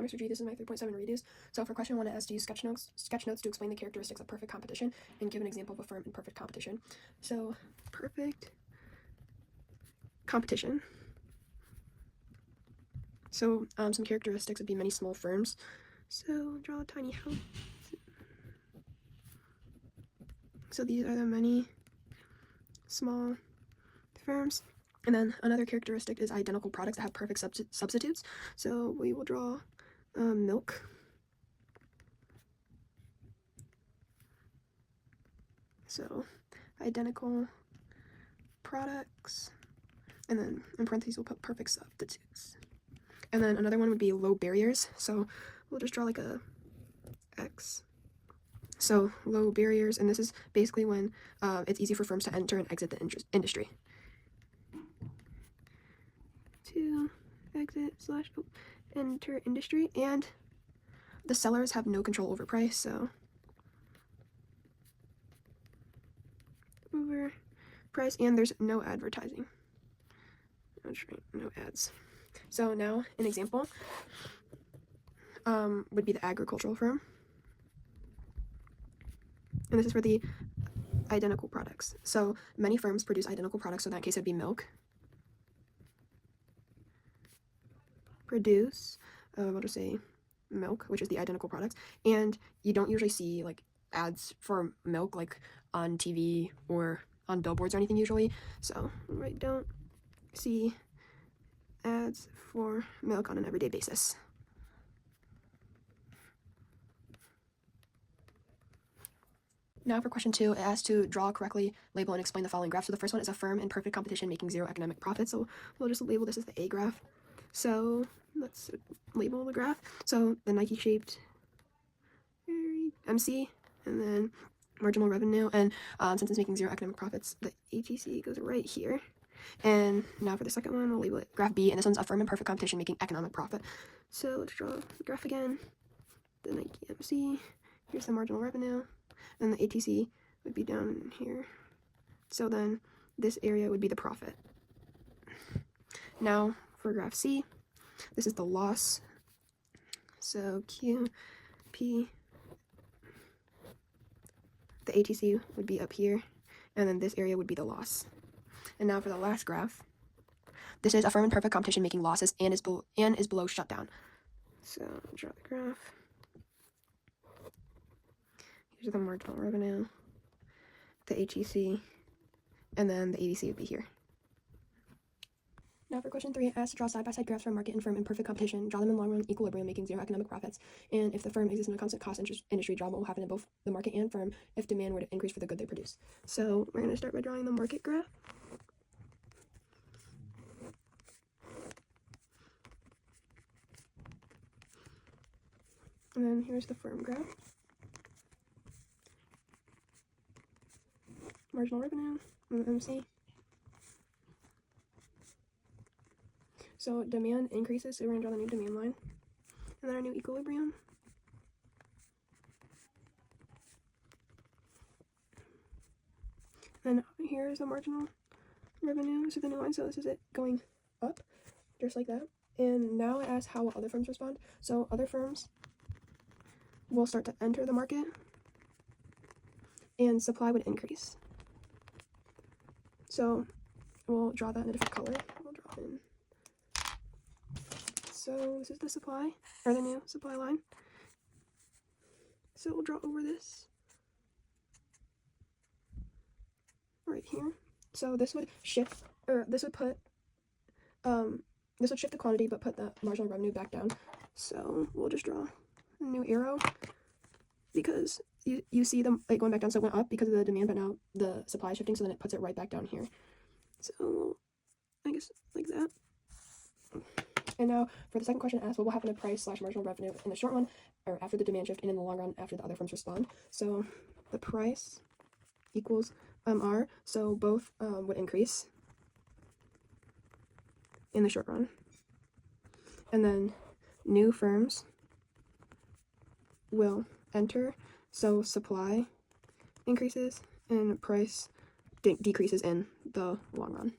Hi, Mr. G. This is my 3.7 redos. So for question 1, it asks to use sketch notes to explain the characteristics of perfect competition and give an example of a firm in perfect competition. So perfect competition. So some characteristics would be many small firms. So draw a tiny house. So these are the many small firms. And then another characteristic is identical products that have perfect substitutes. So we will draw milk. So identical products, and then in parentheses we'll put perfect substitutes. And then another one would be low barriers. So we'll just draw like a X. So low barriers, and this is basically when it's easy for firms to enter and exit the industry. To exit / enter industry, and the sellers have no control over price, so over price, and there's no advertising. No ads. So now an example would be the agricultural firm, and this is for the identical products. So many firms produce identical products, so in that case it would be milk. Produce, we'll just say milk, which is the identical products, and you don't usually see like ads for milk like on TV or on billboards or anything usually, so I don't see ads for milk on an everyday basis. Now for question 2, it asks to draw, correctly label, and explain the following graph. So the first one is a firm in perfect competition making zero economic profit. So we'll just label this as the A graph. So let's label the graph. So the Nike-shaped MC, and then marginal revenue. And since it's making zero economic profits, the ATC goes right here. And now for the second one, we'll label it graph B, and this one's a firm in perfect competition making economic profit. So let's draw the graph again. The Nike MC, here's the marginal revenue, and the ATC would be down here. So then this area would be the profit. Now for graph C, this is the loss. So Q, P, the ATC would be up here, and then this area would be the loss. And now for the last graph, this is a firm in perfect competition making losses and is below shutdown. So draw the graph. Here's the marginal revenue, the ATC, and then the ATC would be here. Now for question 3, it asks to draw side-by-side graphs for market and firm in perfect competition. Draw them in long-run equilibrium, making zero economic profits. And if the firm exists in a constant cost industry, draw what will happen in both the market and firm if demand were to increase for the good they produce. So we're going to start by drawing the market graph. And then here's the firm graph. Marginal revenue, and MC. So demand increases, so we're going to draw the new demand line. And then our new equilibrium. Then here's the marginal revenue, so the new line, so this is it going up, just like that. And now it asks how will other firms respond. So other firms will start to enter the market, and supply would increase. So we'll draw that in a different color. We'll draw in. So this is the supply, or the new supply line. So we'll draw over this right here. So this would shift, or this would put, this would shift the quantity but put the marginal revenue back down. So we'll just draw a new arrow because you see them like going back down, so it went up because of the demand, but now the supply is shifting, so then it puts it right back down here. So I guess like that. And now for the second question, asked what will happen to price / marginal revenue in the short run, or after the demand shift, and in the long run after the other firms respond. So the price equals R, so both would increase in the short run. And then new firms will enter, so supply increases and price decreases in the long run.